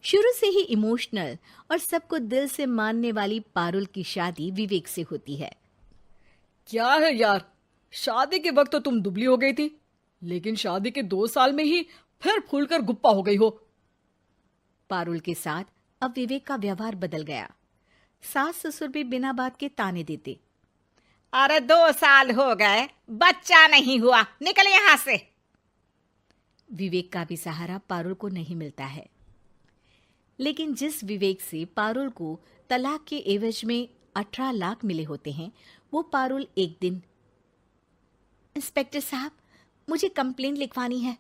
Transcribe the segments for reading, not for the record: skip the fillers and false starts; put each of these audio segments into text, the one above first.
शुरू से ही इमोशनल और सबको दिल से मानने वाली पारुल की शादी विवेक से होती है। क्या है यार, शादी के वक्त तो तुम दुबली हो गई थी, लेकिन शादी के 2 साल में ही फिर फूलकर गुप्पा हो गई हो। पारुल के साथ अब विवेक का व्यवहार बदल गया। सास ससुर भी बिना बात के ताने देते। अरे 2 साल हो गए, बच्चा नहीं हुआ, निकल यहां से। विवेक का भी सहारा पारुल को नहीं मिलता है। लेकिन जिस विवेक से पारुल को तलाक के एवज में 18 लाख मिले होते हैं, वो पारुल एक दिन, इंस्पेक्टर साहब, मुझे कंप्लेंट लिखवानी है।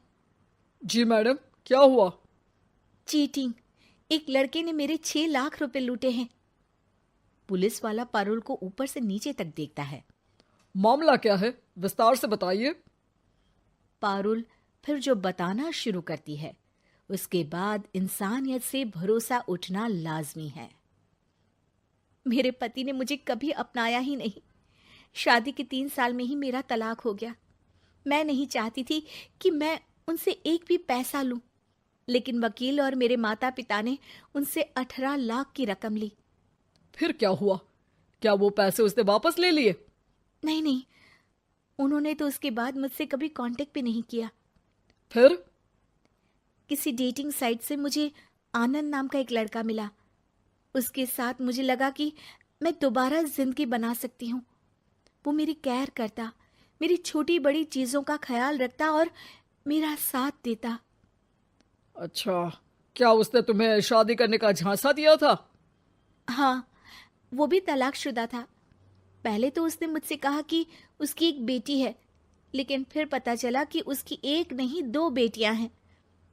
जी मैडम, क्या हुआ? चीटिंग, एक लड़के ने मेरे 6 लाख रुपए लूटे हैं। पुलिस वाला पारुल को ऊपर से नीचे तक देखता है। मामला क्या है, विस्तार से बताइए। पारुल फिर जो बताना शुरू करती है, उसके बाद इंसानियत से भरोसा उठना लाजमी है। मेरे पति ने मुझे कभी अपनाया ही नहीं। शादी के 3 साल में ही मेरा तलाक हो गया। मैं नहीं चाहती थी कि मैं उनसे एक भी पैसा लूं, लेकिन वकील और मेरे माता पिता ने उनसे 18 लाख की रकम ली। फिर क्या हुआ? क्या वो पैसे उसने वापस ले लिए? नहीं, उन्होंने तो उसके बाद मुझसे कभी कांटेक्ट भी नहीं किया। फिर? किसी डेटिंग साइट से मुझे आनंद नाम का एक लड़का मिला। उसके साथ मुझे लगा कि मैं दोबारा जिंदगी बना सकती हूँ। वो मेरी केयर करता, मेरी छोटी बड़ी चीजों का ख्याल रखता और मेरा साथ देता। अच्छा, क्या उसने तुम्हें शादी करने का झांसा दिया था? हाँ, वो भी तलाकशुदा था। पहले तो उसने मुझसे कहा कि उसकी एक बेटी है, लेकिन फिर पता चला कि उसकी एक नहीं 2 बेटियां हैं।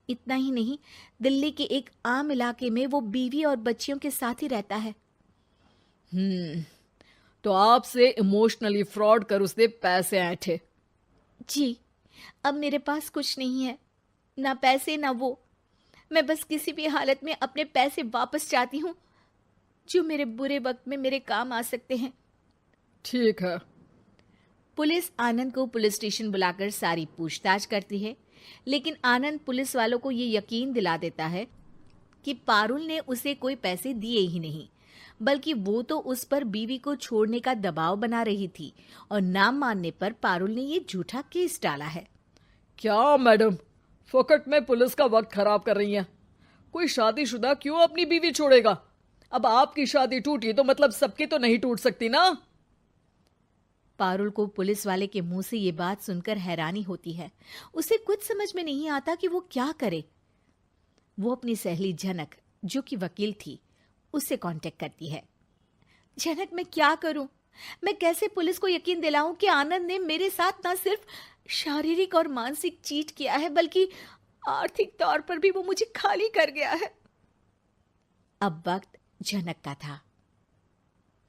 इतना ही नहीं, दिल्ली के एक आम इलाके में वो बीवी और बच्चियों के साथ ही रहता है। तो आपसे इमोशनली फ्रॉड कर उसने पैसे ऐंठे? जी, अब मेरे पास कुछ नहीं है, ना पैसे ना वो। मैं बस किसी भी हालत में अपने पैसे वापस चाहती हूँ, जो मेरे बुरे वक्त में मेरे काम आ सकते हैं। ठीक है। पुलिस आनंद को पुलिस स्टेशन बुलाकर सारी पूछताछ करती है, लेकिन आनंद पुलिस वालों को ये यकीन दिला देता है कि पारुल ने उसे कोई पैसे दिए ही नहीं, बल्कि वो तो उस पर बीवी को छोड़ने का दबाव बना रही थी और ना मानने पर पारुल ने ये झूठा केस डाला है। क्या मैडम, फोकट में पुलिस का वक्त खराब कर रही हैं? कोई शादीशुदा क्यों अपनी बीवी छोड़ेगा? अब आपकी शादी टूटी तो मतलब सबकी तो नहीं टूट सकती ना। पारुल को पुलिस वाले के मुंह से ये बात सुनकर हैरानी होती है। उसे कुछ समझ में नहीं आता कि वो क्या करे। वो अपनी सहेली झनक, जो कि वकील थी, उससे कांटेक्ट करती है। झनक, मैं क्या करूं? मैं कैसे पुलिस को यकीन दिलाऊं कि आनंद ने मेरे साथ न सिर्फ शारीरिक और मानसिक चीट किया है, बल्कि आर्थिक तौर पर भी वो मुझे खाली कर गया है। अब वक्त झनक का था।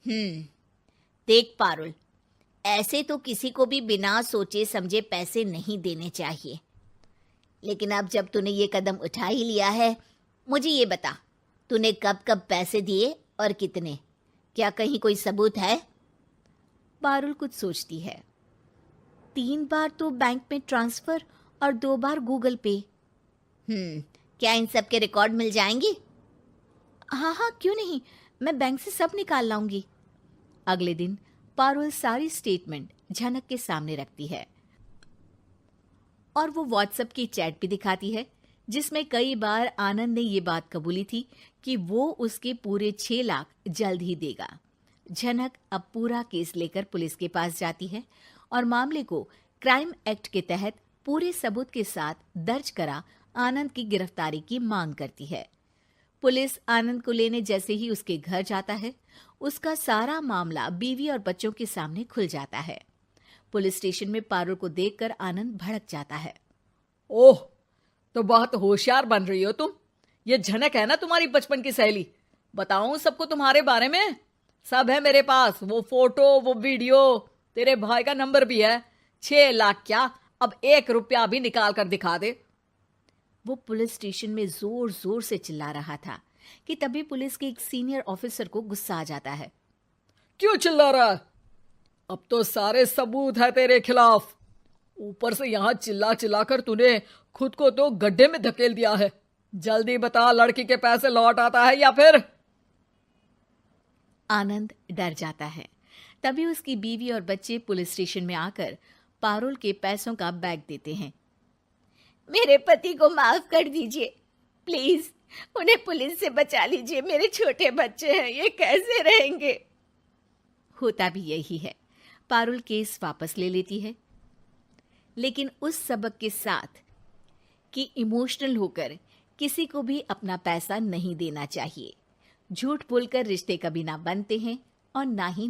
देख पारुल, ऐसे तो किसी को भी बिना सोचे समझे पैसे नहीं देने चाहिए, लेकिन अब जब तूने ये कदम उठा ही लिया है, मुझे ये बता, तूने कब कब पैसे दिए और कितने? क्या कहीं कोई सबूत है? पारुल कुछ सोचती है। 3 बार तो बैंक में ट्रांसफर और 2 बार गूगल पे। क्या इन सब के रिकॉर्ड मिल जाएंगे? हाँ, क्यों नहीं, मैं बैंक से सब निकाल लाऊंगी। अगले दिन पारुल सारी स्टेटमेंट झनक के सामने रखती है और वो व्हाट्सएप की चैट भी दिखाती है, जिसमें कई बार आनंद ने ये बात कबूली थी कि वो उसके पूरे 6 लाख जल्द ही देगा। झनक अब पूरा केस लेकर पुलिस के पास जाती है और मामले को क्राइम एक्ट के तहत पूरे सबूत के साथ दर्ज करा आनंद की गिरफ्तारी की मांग करती है। पुलिस आनंद को लेने जैसे ही उसके घर जाता है, उसका सारा मामला बीवी और बच्चों के सामने खुल जाता है। पुलिस स्टेशन में पारुल को देखकर आनंद भड़क जाता है। ओह, तो बहुत होशियार बन रही हो तुम। ये झनक है ना तुम्हारी बचपन की सहेली? बताऊं सबको तुम्हारे बारे में? सब है मेरे पास, वो फोटो, वो वीडियो, तेरे भाई का नंबर भी है। 6 लाख क्या, अब 1 रुपया भी निकाल कर दिखा दे। वो पुलिस स्टेशन में जोर जोर से चिल्ला रहा था कि तभी पुलिस के एक सीनियर ऑफिसर को गुस्सा आ जाता है। क्यों चिल्ला रहा है? अब तो सारे सबूत है तेरे खिलाफ। ऊपर से यहां चिल्ला चिल्ला कर तूने खुद को तो गड्ढे में धकेल दिया है। जल्दी बता, लड़की के पैसे लौट आता है या फिर? आनंद डर जाता है। तभी उसकी बीवी और बच्चे पुलिस स्टेशन में आकर पारुल के पैसों का बैग देते हैं। मेरे पति को माफ कर दीजिए, प्लीज उन्हें पुलिस से बचा लीजिए। मेरे छोटे बच्चे हैं, ये कैसे रहेंगे? होता भी यही है। पारुल केस वापस ले लेती है, लेकिन उस सबक के साथ कि इमोशनल होकर किसी को भी अपना पैसा नहीं देना चाहिए। झूठ बोलकर रिश्ते कभी ना बनते हैं और ना ही